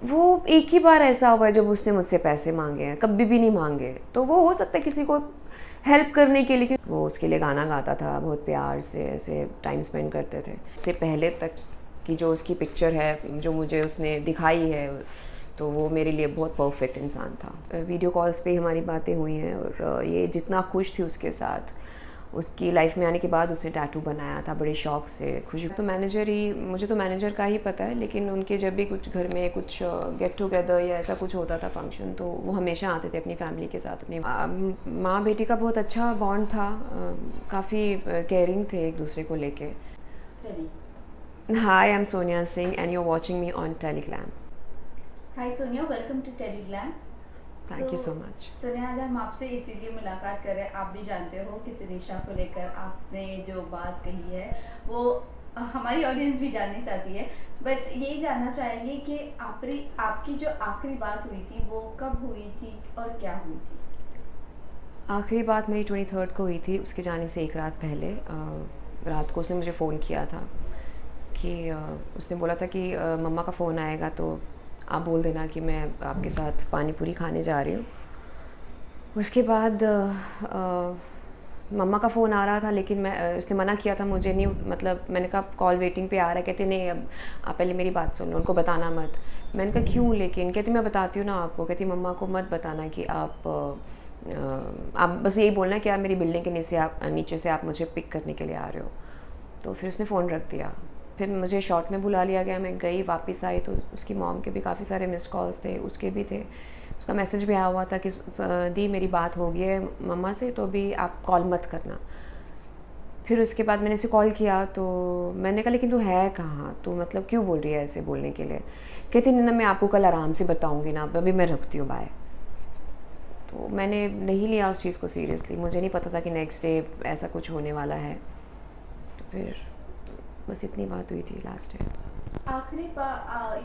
वो एक ही बार ऐसा हुआ है जब उसने मुझसे पैसे मांगे हैं, कभी भी नहीं मांगे। तो वो हो सकता है किसी को हेल्प करने के लिए, वो उसके लिए गाना गाता था, बहुत प्यार से ऐसे टाइम स्पेंड करते थे। उससे पहले तक की जो उसकी पिक्चर है जो मुझे उसने दिखाई है, तो वो मेरे लिए बहुत परफेक्ट इंसान था। वीडियो कॉल्स पे हमारी बातें हुई हैं, और ये जितना खुश थी उसके साथ, उसकी लाइफ में आने के बाद उसने टैटू बनाया था बड़े शौक से। खुशी तो मैनेजर ही, मुझे तो मैनेजर का ही पता है, लेकिन उनके जब भी कुछ घर में कुछ गेट टुगेदर या ऐसा कुछ होता था फंक्शन, तो वो हमेशा आते थे अपनी फैमिली के साथ। अपनी माँ बेटी का बहुत अच्छा बॉन्ड था, काफ़ी केयरिंग थे एक दूसरे को लेके। Hi, I am Sonia Singh and you are watching me on Telegram. Hi Sonia, welcome to Telegram. Thank you so much. Sonia, आज हम आपसे इसीलिए मुलाकात कर रहे हैं, आप भी जानते हो कि तुनिशा को लेकर आपने जो बात कही है वो हमारी ऑडियंस भी जाननी चाहती है। बट यही जानना चाहेंगे कि आपकी जो आखिरी बात हुई थी वो कब हुई थी और क्या हुई थी? आखिरी बात मेरी 23rd को हुई थी, उसके जाने से एक रात पहले। रात को उसने मुझे फ़ोन किया था कि उसने बोला था कि मम्मा का फ़ोन आएगा तो आप बोल देना कि मैं आपके साथ पानी पूरी खाने जा रही हूँ। उसके बाद मम्मा का फ़ोन आ रहा था, लेकिन उसने मना किया था मुझे नहीं, मतलब मैंने कहा कॉल वेटिंग पे आ रहा है। कहते नहीं, अब आप पहले मेरी बात सुन लो, उनको बताना मत। मैंने कहा क्यों? लेकिन कहती मैं बताती हूँ ना आपको। कहती मम्मा को मत बताना कि आप बस यही बोलना कि आप मेरी बिल्डिंग के नीचे से आप मुझे पिक करने के लिए आ रहे हो। तो फिर उसने फ़ोन रख दिया। फिर मुझे शॉर्ट में बुला लिया गया, मैं गई, वापस आई तो उसकी मॉम के भी काफ़ी सारे मिस्ड कॉल्स थे, उसके भी थे। उसका मैसेज भी आया हुआ था कि दी मेरी बात हो गई है मम्मा से, तो अभी आप कॉल मत करना। फिर उसके बाद मैंने इसे कॉल किया तो मैंने कहा लेकिन तू है कहाँ, तू मतलब क्यों बोल रही है ऐसे बोलने के लिए? कहती नहीं ना, मैं आपको कल आराम से बताऊँगी ना, अभी मैं रखती हूँ, बाय। तो मैंने नहीं लिया उस चीज़ को सीरियसली, मुझे नहीं पता था कि नेक्स्ट डे ऐसा कुछ होने वाला है। तो फिर बस इतनी बात हुई थी लास्ट डे। आखिरी बार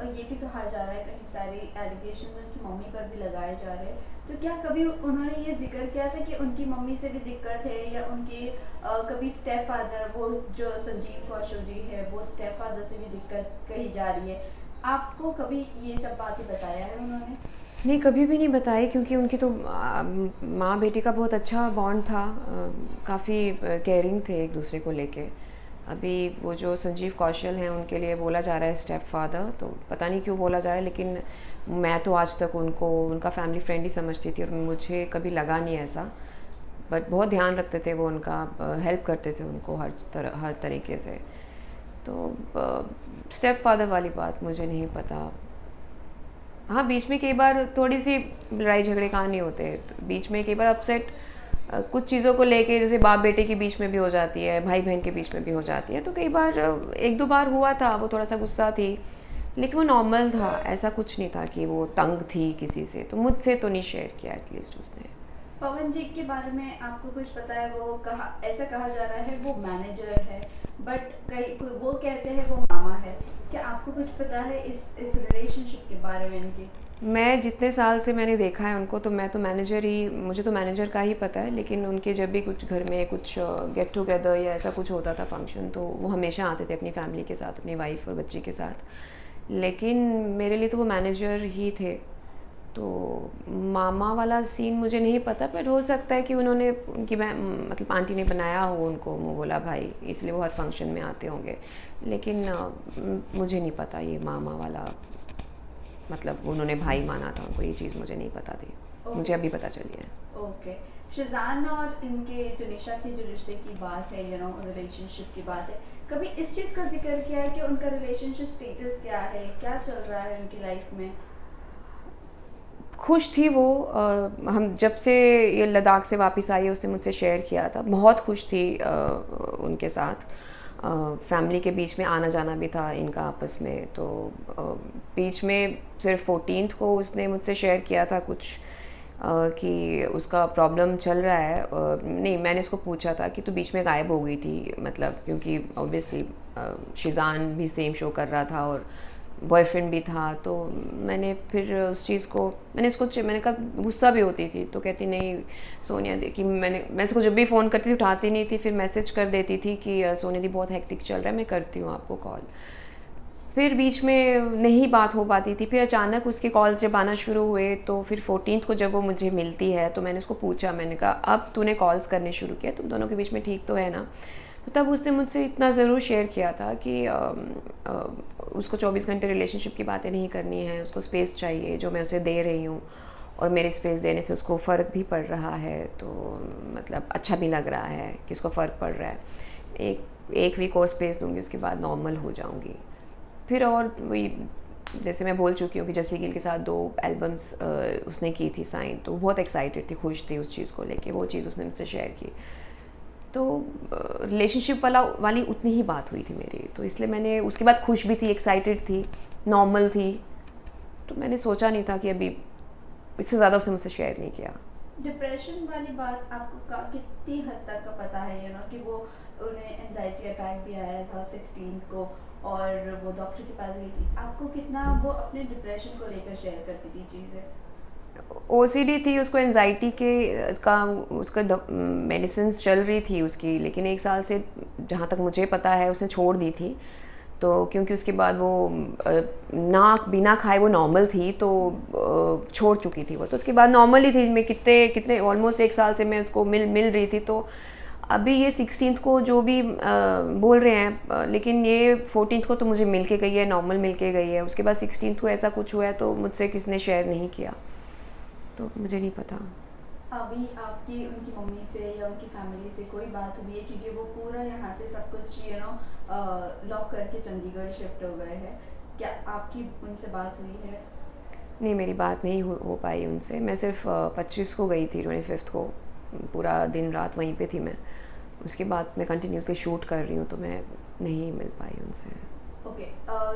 ये भी कहा जा रहा है, कई सारे एलिगेशन उनकी मम्मी पर भी लगाए जा रहे हैं। तो क्या कभी उन्होंने ये जिक्र किया था कि उनकी मम्मी से भी दिक्कत है, या उनके कभी स्टेप फादर, वो जो संजीव कौशल जी है, वो स्टेप फादर से भी दिक्कत कही जा रही है? आपको कभी ये सब बातें बताया है उन्होंने? नहीं, कभी भी नहीं बताई, क्योंकि उनकी तो माँ बेटी का बहुत अच्छा बॉन्ड था, काफ़ी केयरिंग थे एक दूसरे को लेके। अभी वो जो संजीव कौशल हैं उनके लिए बोला जा रहा है स्टेप फादर, तो पता नहीं क्यों बोला जा रहा है, लेकिन मैं तो आज तक उनको उनका फैमिली फ्रेंड ही समझती थी, और मुझे कभी लगा नहीं ऐसा। बट बहुत ध्यान रखते थे वो उनका, हेल्प करते थे उनको हर तरीके से। तो स्टेप फादर वाली बात मुझे नहीं पता। हाँ, बीच में कई बार थोड़ी सी लड़ाई झगड़े कहानी होते हैं, तो बीच में कई बार अपसेट कुछ चीज़ों को लेके, जैसे बाप बेटे के बीच में भी हो जाती है, भाई बहन के बीच में भी हो जाती है। तो कई बार एक दो बार हुआ था, वो थोड़ा सा गुस्सा थी, लेकिन वो नॉर्मल था, ऐसा कुछ नहीं था कि वो तंग थी किसी से। तो मुझसे तो नहीं शेयर किया एटलीस्ट उसने। पवन जी के बारे में आपको कुछ पता है? ऐसा कहा जा रहा है वो मैनेजर है, बट वो कहते हैं वो मामा है। क्या आपको कुछ पता है इस रिलेशनशिप के बारे में इनके? मैं जितने साल से मैंने देखा है उनको, तो मैं तो मैनेजर ही, मुझे तो मैनेजर का ही पता है, लेकिन उनके जब भी कुछ घर में कुछ गेट टुगेदर या ऐसा कुछ होता था फंक्शन, तो वो हमेशा आते थे अपनी फैमिली के साथ, अपनी वाइफ और बच्ची के साथ। लेकिन मेरे लिए तो वो मैनेजर ही थे। तो मामा वाला सीन मुझे नहीं पता, पर हो सकता है कि उन्होंने उनकी मतलब आंटी ने बनाया हो उनको मुँह बोला भाई, इसलिए वो हर फंक्शन में आते होंगे। लेकिन मुझे नहीं पता ये मामा वाला, मतलब उन्होंने भाई माना था उनको, ये चीज़ मुझे नहीं पता थी। मुझे अभी पता चली है। ओके। शिजान और इनके तुनिशा के जो रिश्ते की बात है, रिलेशनशिप की बात है, कभी इस चीज़ का जिक्र किया है कि उनका रिलेशनशिप स्टेटस क्या है, क्या चल रहा है उनकी लाइफ में? खुश थी वो, हम जब से ये लद्दाख से वापस आई है उसने मुझसे शेयर किया था, बहुत खुश थी उनके साथ। फैमिली के बीच में आना जाना भी था इनका आपस में। तो बीच में सिर्फ 14th को उसने मुझसे शेयर किया था कुछ, कि उसका प्रॉब्लम चल रहा है। नहीं, मैंने उसको पूछा था कि तू बीच में गायब हो गई थी, मतलब क्योंकि ऑब्वियसली शिजान भी सेम शो कर रहा था और बॉयफ्रेंड भी था। तो मैंने फिर उस चीज़ को, मैंने कहा गुस्सा भी होती थी, तो कहती नहीं सोनिया दी, कि मैं इसको जब भी फ़ोन करती थी उठाती नहीं थी, फिर मैसेज कर देती थी कि सोनिया दी बहुत हेक्टिक चल रहा है, मैं करती हूँ आपको कॉल। फिर बीच में नहीं बात हो पाती थी, फिर अचानक उसके कॉल्स जब आना शुरू हुए तो फिर 14th को जब वो मुझे मिलती है तो मैंने उसको पूछा, मैंने कहा अब तूने कॉल्स करने शुरू किया, तुम दोनों के बीच में ठीक तो है ना? तो तब उसने मुझसे इतना ज़रूर शेयर किया था कि उसको 24 घंटे रिलेशनशिप की बातें नहीं करनी है, उसको स्पेस चाहिए जो मैं उसे दे रही हूँ, और मेरे स्पेस देने से उसको फ़र्क भी पड़ रहा है, तो मतलब अच्छा भी लग रहा है कि उसको फ़र्क पड़ रहा है। एक वीक और स्पेस दूँगी, उसके बाद नॉर्मल हो जाऊँगी। फिर और वही जैसे मैं बोल चुकी हूँ कि जस्सी गिल के साथ 2 एल्बम्स उसने की थी साइन, तो बहुत एक्साइटेड थी, खुश थी उस चीज़ को लेके, वो चीज़ उसने मुझसे शेयर की। तो रिलेशनशिप वाली उतनी ही बात हुई थी मेरी, तो इसलिए मैंने उसके बाद खुश भी थी, एक्साइटेड थी, नॉर्मल थी, तो मैंने सोचा नहीं था कि अभी इससे ज़्यादा उसने मुझसे शेयर नहीं किया। डिप्रेशन वाली बात आपको कितनी हद तक का पता है कि वो उन्हें एंजाइटी अटैक भी आया था 16 को और वो डॉक्टर के पास गई थी, आपको कितना वो अपने डिप्रेशन को लेकर शेयर करती थी चीज़ें? OCD थी, उसको एंजाइटी का उसका मेडिसिन चल रही थी उसकी, लेकिन 1 साल से जहाँ तक मुझे पता है उसने छोड़ दी थी। तो क्योंकि उसके बाद वो ना बिना खाए वो नॉर्मल थी, तो छोड़ चुकी थी वो, तो उसके बाद नॉर्मल ही थी। मैं कितने कितने ऑलमोस्ट 1 साल से मैं उसको मिल रही थी। तो अभी ये 16th को जो भी बोल रहे हैं, लेकिन ये 14th को तो मुझे मिल के गई है, नॉर्मल मिल के गई है। उसके बाद 16th को ऐसा कुछ हुआ है तो मुझसे किसने शेयर नहीं किया, तो मुझे नहीं पता। अभी आपकी उनकी मम्मी से या उनकी फैमिली से कोई बात हुई है, क्योंकि वो पूरा यहाँ से सब कुछ लॉक करके चंडीगढ़ शिफ्ट हो गए हैं, क्या आपकी उनसे बात हुई है? नहीं, मेरी बात नहीं हो पाई उनसे। मैं सिर्फ 25 को गई थी, 25th को, पूरा दिन रात वहीं पे थी मैं। उसके बाद मैं कंटिन्यूसली शूट कर रही हूँ, तो मैं नहीं मिल पाई उनसे। ओके,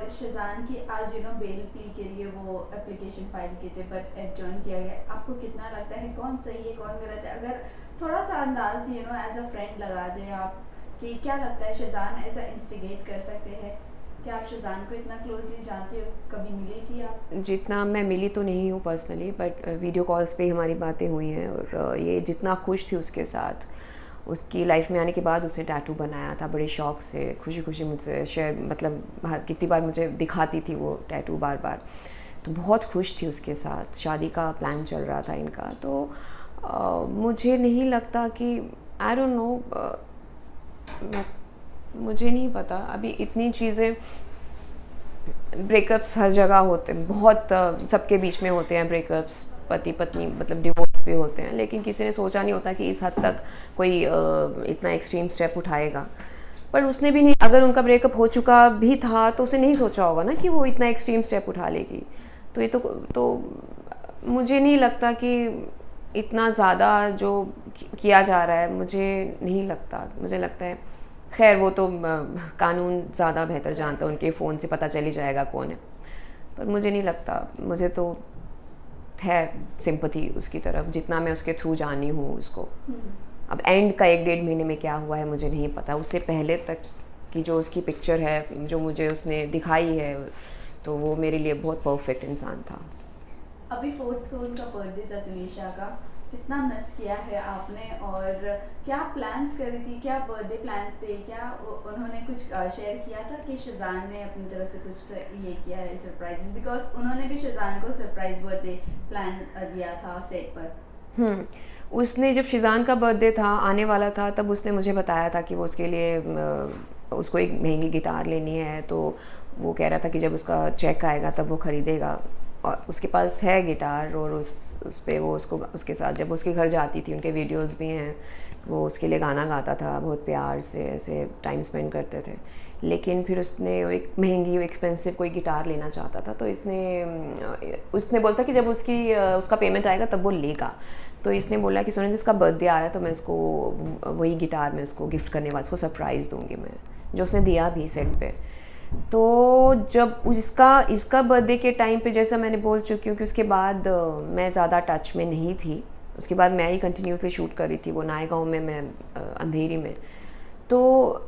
शेज़ान की आज बेल प्ली के लिए वो एप्लीकेशन फाइल किए थे बट एडजॉर्न किया गया, आपको कितना लगता है कौन सही है कौन गलत है? अगर थोड़ा सा अंदाज एज अ फ्रेंड लगा दें आप, कि क्या लगता है शेज़ान ऐसा इंस्टिगेट कर सकते हैं? क्या आप शेज़ान को इतना क्लोजली जानते हो, कभी मिली थी आप? जितना मैं मिली तो नहीं हूँ पर्सनली, बट वीडियो कॉल्स पे हमारी बातें हुई हैं, और ये जितना खुश थी उसके साथ, उसकी लाइफ में आने के बाद उसने टैटू बनाया था बड़े शौक से, खुशी खुशी मुझसे शेयर, मतलब कितनी बार मुझे दिखाती थी वो टैटू बार बार, तो बहुत खुश थी उसके साथ। शादी का प्लान चल रहा था इनका, तो मुझे नहीं लगता कि, आई डोंट नो, मुझे नहीं पता अभी। इतनी चीज़ें, ब्रेकअप्स हर जगह होते हैं, बहुत सबके बीच में होते हैं ब्रेकअप्स, पति पत्नी मतलब डिवोर्स भी होते हैं, लेकिन किसी ने सोचा नहीं होता कि इस हद तक कोई इतना एक्सट्रीम स्टेप उठाएगा। पर उसने भी नहीं, अगर उनका ब्रेकअप हो चुका भी था तो उसे नहीं सोचा होगा ना कि वो इतना एक्सट्रीम स्टेप उठा लेगी। तो ये तो मुझे नहीं लगता कि इतना ज़्यादा जो किया जा रहा है, मुझे नहीं लगता। मुझे लगता है, खैर वो तो कानून ज़्यादा बेहतर जानता है, उनके फ़ोन से पता चल ही जाएगा कौन है। पर मुझे नहीं लगता, मुझे तो है सिंपैथी उसकी तरफ, जितना मैं उसके थ्रू जानी हूँ उसको। अब एंड का 1-1.5 महीने में क्या हुआ है मुझे नहीं पता, उससे पहले तक की जो उसकी पिक्चर है जो मुझे उसने दिखाई है, तो वो मेरे लिए बहुत परफेक्ट इंसान था। अभी 4th को उनका बर्थडे था तुनिशा का, कितना मिस किया है आपने, और क्या प्लान्स कर रही थी, क्या बर्थडे प्लान्स थे, क्या उन्होंने कुछ शेयर किया था कि शेज़ान ने अपनी तरफ से कुछ ये किया है सरप्राइजेस? बिकॉज उन्होंने भी शेज़ान को सरप्राइज बर्थडे प्लान दिया था सेट पर। उसने जब शेज़ान का बर्थडे था, आने वाला था, तब उसने मुझे बताया था कि वो उसके लिए उसको एक महंगी गिटार लेनी है, तो वो कह रहा था कि जब उसका चेक आएगा तब वो ख़रीदेगा। और उसके पास है गिटार, और उस पे वो उसके साथ जब वो उसके घर जाती थी, उनके वीडियोस भी हैं, वो उसके लिए गाना गाता था, बहुत प्यार से ऐसे टाइम स्पेंड करते थे। लेकिन फिर उसने एक महंगी एक्सपेंसिव कोई गिटार लेना चाहता था, तो उसने बोलता कि जब उसका पेमेंट आएगा तब वो लेगा। तो इसने बोला कि सुनिए उसका बर्थडे आ रहा है, तो मैं उसको वही गिटार मैं उसको गिफ्ट करने वाला, उसको सरप्राइज़ दूंगी मैं, जो उसने दिया भी सेट पे। तो जब इसका बर्थडे के टाइम पे, जैसा मैंने बोल चुकी हूँ कि उसके बाद मैं ज़्यादा टच में नहीं थी, उसके बाद मैं ही कंटिन्यूसली शूट कर रही थी वो नए गाँव में, मैं अंधेरी में। तो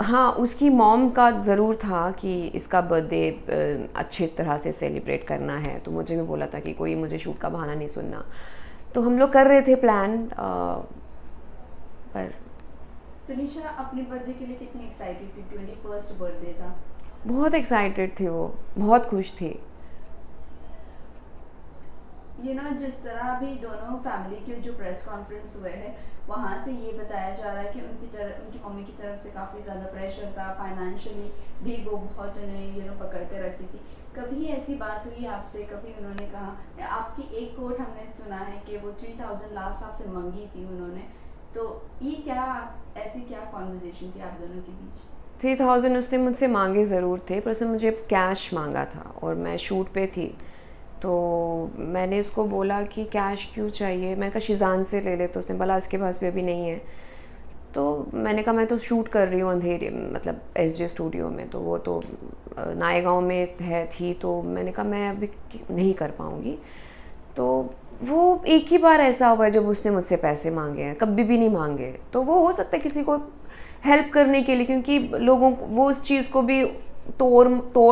हाँ, उसकी मॉम का ज़रूर था कि इसका बर्थडे अच्छी तरह से सेलिब्रेट करना है, तो मुझे भी बोला था कि कोई मुझे शूट का बहाना नहीं सुनना। तो हम लोग कर रहे थे प्लान, पर तुनिशा अपने बर्थडे के लिए कितनी एक्साइटेड थी? 21st बर्थडे था। बहुत एक्साइटेड थी वो, बहुत खुश थी। जिस तरह अभी दोनों फैमिली के जो प्रेस कॉन्फ्रेंस हुए हैं वहाँ से ये बताया जा रहा है कि उनकी मम्मी की तरफ से काफ़ी ज़्यादा प्रेशर था, फाइनेंशियली भी वो बहुत उन्हें पकड़ के रखती थी। कभी ऐसी बात हुई आपसे, कभी उन्होंने कहा, आपकी एक कोट हमने सुना है कि वो 3000 लास्ट आपसे मांगी थी उन्होंने, तो ये क्या, ऐसी क्या कॉन्वर्जेशन थी आप दोनों के बीच? 3000 उसने मुझसे मांगे ज़रूर थे, पर उसने मुझे कैश मांगा था और मैं शूट पे थी। तो मैंने उसको बोला कि कैश क्यों चाहिए, मैंने कहा शिजान से ले ले, तो उसने बोला उसके पास भी अभी नहीं है। तो मैंने कहा मैं तो शूट कर रही हूँ अंधेरे, मतलब SJ स्टूडियो में, तो वो तो नायगांव में थी, तो मैंने कहा मैं अभी नहीं कर पाऊँगी। तो वो एक ही बार ऐसा हुआ है जब उसने मुझसे पैसे मांगे हैं, कभी भी नहीं मांगे। तो वो हो सकता है किसी को हेल्प करने के लिए, क्योंकि लोगों को वो उस चीज़ को भी तोड़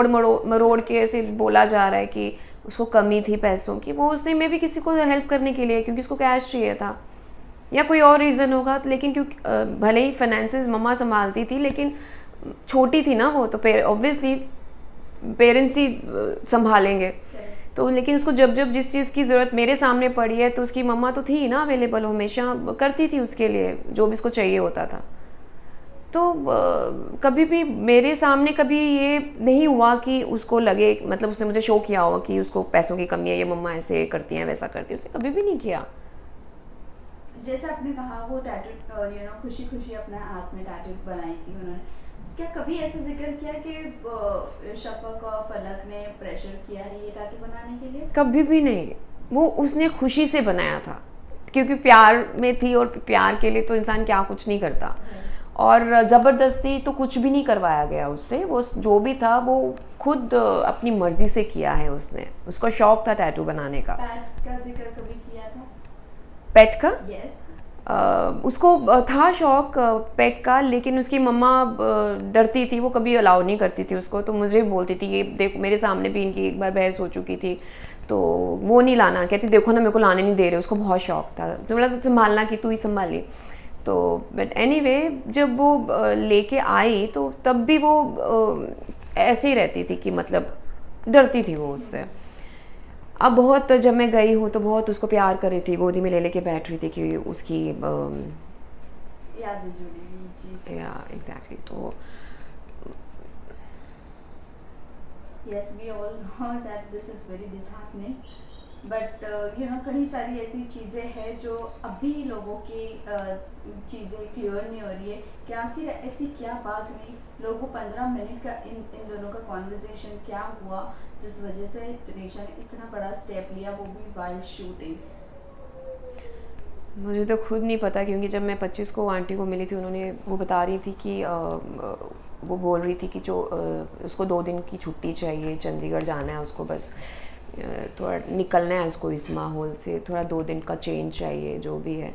मरोड़ के ऐसे बोला जा रहा है कि उसको कमी थी पैसों की, वो उसने में भी किसी को हेल्प करने के लिए, क्योंकि उसको कैश चाहिए था या कोई और रीज़न होगा। लेकिन क्योंकि भले ही फाइनेंसेस मम्मा संभालती थी, लेकिन छोटी थी ना वो, तो ऑब्वियसली पेरेंट्स ही संभालेंगे। तो लेकिन उसको जब जब जिस चीज़ की ज़रूरत मेरे सामने पड़ी है, तो उसकी मम्मा तो थी ना अवेलेबल, हमेशा करती थी उसके लिए जो भी उसको चाहिए होता था। तो कभी भी मेरे सामने कभी ये नहीं हुआ कि उसको लगे, मतलब उसने मुझे शो किया हो कि उसको पैसों की कमी है, ये मम्मा ऐसे करती हैं वैसा करती है, उसने कभी भी नहीं किया। जैसे आपने कहा वो टैटू खुशी खुशी अपने हाथ में टैटू बनाई थी उन्होंने, क्या कभी ऐसे जिक्र किया कि शफक और फलक ने प्रेशर किया है ये टैटू बनाने के लिए? कभी भी नहीं, वो उसने खुशी से बनाया था, क्योंकि प्यार में थी, और प्यार के लिए तो इंसान क्या कुछ नहीं करता। और ज़बरदस्ती तो कुछ भी नहीं करवाया गया उससे, वो जो भी था वो खुद अपनी मर्जी से किया है उसने, उसका शौक था टैटू बनाने का। पेट का जिक्र कभी किया था? पेट का? यस। उसको था शौक पेट का, लेकिन उसकी मम्मा डरती थी, वो कभी अलाउ नहीं करती थी उसको। तो मुझे बोलती थी, ये देखो, मेरे सामने भी इनकी एक बार बहस हो चुकी थी, तो वो नहीं लाना, कहती देखो ना मेरे को लाने नहीं दे रहे, उसको बहुत शौक था। तो बोला तो संभालना कि तू ही संभाली। तो बट एनीवे जब वो लेके आई तो तब भी वो ऐसे ही रहती थी कि मतलब डरती थी वो उससे। अब बहुत जब मैं गई हूँ तो बहुत उसको प्यार कर रही थी, गोदी में ले लेके बैठ रही थी कि उसकी यादें जुड़ी हुई जी। या एग्जैक्टली। तो yes, we all know that this is very disheartening, but कई सारी ऐसी चीज़ें हैं जो अभी लोगों की चीज़ें क्लियर नहीं हो रही है कि आखिर ऐसी क्या बात हुई, लोगों को 15 मिनट का इन दोनों का कॉन्वर्जेशन क्या हुआ जिस वजह से तनीषा ने इतना बड़ा स्टेप लिया, वो भी वाइल शूटिंग। मुझे तो खुद नहीं पता, क्योंकि जब मैं 25 को आंटी को मिली थी, उन्होंने वो बता रही थी कि वो बोल रही थी कि जो उसको 2 दिन की छुट्टी चाहिए, चंडीगढ़ जाना है उसको, बस थोड़ा निकलना है उसको इस माहौल से, थोड़ा 2 दिन का चेंज चाहिए जो भी है।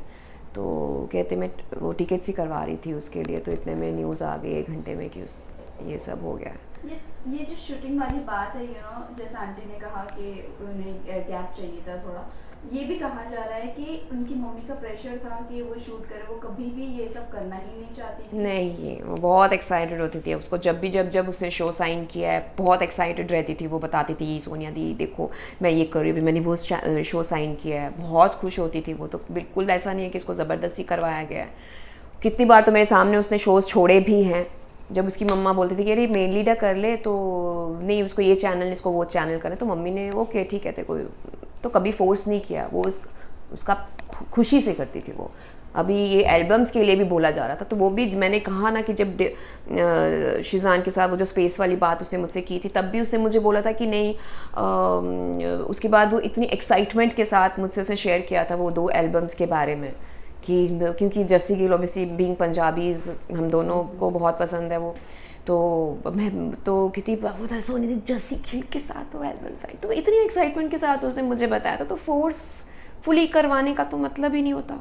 तो कहते मैं वो टिकट्स ही करवा रही थी उसके लिए, तो इतने में न्यूज़ आ गई 1 घंटे में कि ये सब हो गया। ये जो शूटिंग वाली बात है, जैसा आंटी ने कहा कि उन्हें गैप चाहिए था थोड़ा, ये भी कहा जा रहा है कि उनकी मम्मी का प्रेशर था कि वो शूट करे, वो कभी भी ये सब करना ही नहीं चाहती थी। नहीं, वो बहुत एक्साइटेड होती थी उसको, जब उसने शो साइन किया है बहुत एक्साइटेड रहती थी। वो बताती थी सोनिया दी देखो मैं ये कर रही हूँ, मैंने वो शो साइन किया है, बहुत खुश होती थी वो। तो बिल्कुल ऐसा नहीं है कि इसको ज़बरदस्ती करवाया गया है। कितनी बार तो मेरे सामने उसने शोज़ छोड़े भी हैं, जब उसकी मम्मा बोलती थी कि अरे मेन लीडर कर ले, तो नहीं उसको ये चैनल, इसको वो चैनल करना, तो मम्मी ने ओके ठीक है, कोई तो कभी फोर्स नहीं किया, वो उसका खुशी से करती थी वो। अभी ये एल्बम्स के लिए भी बोला जा रहा था, तो वो भी मैंने कहा ना कि जब शिजान के साथ वो जो स्पेस वाली बात उसने मुझसे की थी, तब भी उसने मुझे बोला था कि नहीं, उसके बाद वो इतनी एक्साइटमेंट के साथ मुझसे उसने शेयर किया था वो 2 एल्बम्स के बारे में, कि क्योंकि Jassi Gill obviously being Punjabis हम दोनों को बहुत पसंद है वो। तो मैं तो कितनी बार सोनी थी जस्सी गिल के साथ वो एल्बम्स आई, तो इतनी एक्साइटमेंट के साथ उसने मुझे बताया था। तो फोर्सफुली करवाने का तो मतलब ही नहीं होता।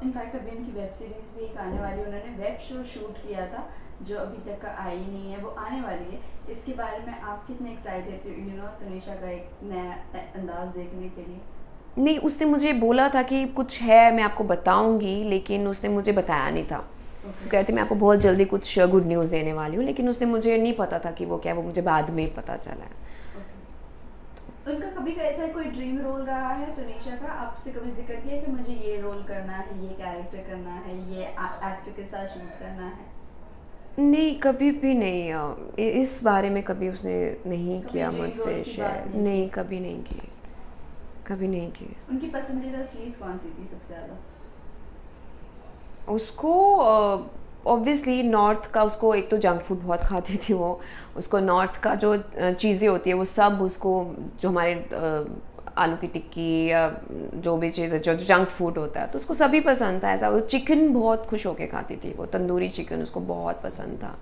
इनफैक्ट अभी उनकी वेब सीरीज भी एक आने वाली, उन्होंने वेब शो शूट किया था जो अभी तक का आई नहीं है, वो आने वाली है। इसके बारे में आप कितने एक्साइटेड तनीषा का एक नया अंदाज देखने के लिए? नहीं, उसने मुझे बोला था कि कुछ है मैं आपको बताऊंगी, लेकिन उसने मुझे बताया नहीं था। Okay. कहते मैं आपको बहुत जल्दी कुछ गुड न्यूज़ देने वाली हूँ, लेकिन उसने मुझे नहीं पता था कि वो क्या है, वो मुझे बाद में ही पता चला है। Okay. उनका कभी का ऐसा कोई ड्रीम रोल रहा है तनीषा का, आपसे कभी जिक्र किया कि मुझे ये रोल करना है, ये कैरेक्टर करना है, ये एक्टर के साथ शूट करना है? नहीं, कभी भी नहीं। इस बारे में कभी उसने नहीं कभी किया ड्रीम मुझसे रोल की बात शेयर। नहीं की? नहीं, कभी नहीं की, कभी नहीं की। उनकी पसंदीदा चीज़ कौन सी थी सबसे ज़्यादा? उसको ऑब्वियसली नॉर्थ का, उसको एक तो जंक फूड बहुत खाती थी वो। उसको नॉर्थ का जो चीज़ें होती है वो सब उसको, जो हमारे आलू की टिक्की या जो भी चीज़ है जो जंक फूड होता है तो उसको सभी पसंद था। ऐसा वो चिकन बहुत खुश होके खाती थी, वो तंदूरी चिकन उसको बहुत पसंद था।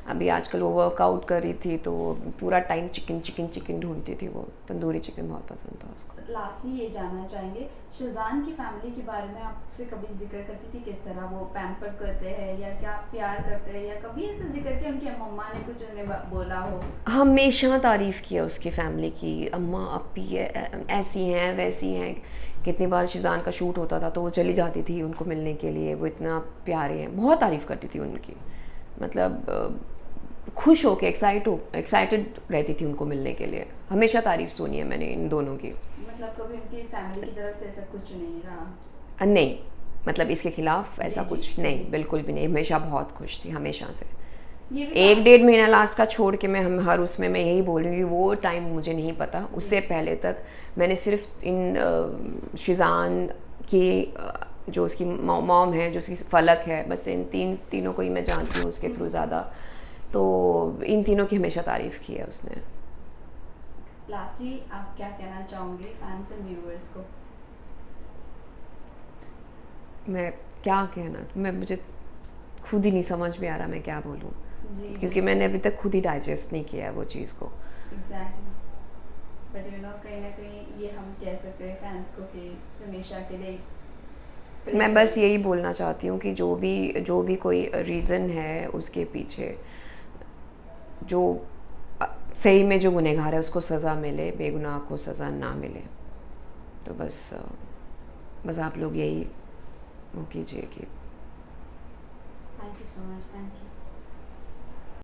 अभी आजकल वो वर्कआउट कर रही थी तो पूरा टाइम चिकन चिकन चिकन ढूंढती थी वो। तंदूरी चिकन बहुत पसंद था उसको। लास्टली ये जानना चाहेंगे, शेज़ान की फैमिली के बारे में आपसे कभी जिक्र करती थी, किस तरह वो पैम्पर करते हैं या क्या प्यार करते हैं, या कभी ऐसा जिक्र किया उनकी मम्मा ने कुछ उन्हें बोला हो? हमेशा तारीफ़ किया उसकी फ़ैमिली की, अम्मा अप्पी ऐसी हैं वैसी हैं। कितनी बार शिज़ान का शूट होता था तो वो चली जाती थी उनको मिलने के लिए, वो इतना प्यारे हैं, बहुत तारीफ़ करती थी उनकी। मतलब खुश होके एक्साइटेड रहती थी उनको मिलने के लिए। हमेशा तारीफ़ सुनी है मैंने इन दोनों की। मतलब कभी उनकी फैमिली की तरफ से ऐसा कुछ नहीं रहा? नहीं, मतलब इसके खिलाफ ऐसा जी, कुछ जी, नहीं, जी। बिल्कुल भी नहीं। हमेशा बहुत खुश थी, हमेशा से। ये भी एक डेढ़ महीना लास्ट का छोड़ के मैं हर उसमें मैं यही बोलूँगी, वो टाइम मुझे नहीं पता। उससे पहले तक मैंने सिर्फ इन शिज़ान की जो उसकी मॉम है, जो उसकी फलक है, बस इन तीनों को ही मैं जानती हूँ उसके थ्रू ज़्यादा। तो इन तीनों की हमेशा तारीफ़ की है उसने। लास्टली आप क्या कहना चाहोगे फैंस एंड व्यूअर्स को? मैं क्या कहना, मैं मुझे खुद ही नहीं समझ में आ रहा मैं क्या बोलूँ, जी, क्योंकि मैंने अभी तक खुद ही डाइजेस्ट नहीं किया है वो चीज़ को। एग्जैक्टली। बट यू नो कहीं ना कहीं ये हम कह सकते हैं फैंस को कि तनीषा के लिए मैं बस यही बोलना चाहती हूँ कि जो भी कोई रीज़न है उसके पीछे, जो सही में जो गुनहगार है उसको सज़ा मिले, बेगुनाह को सज़ा ना मिले। तो बस आप लोग यही वो कीजिए कि thank you so much, thank you.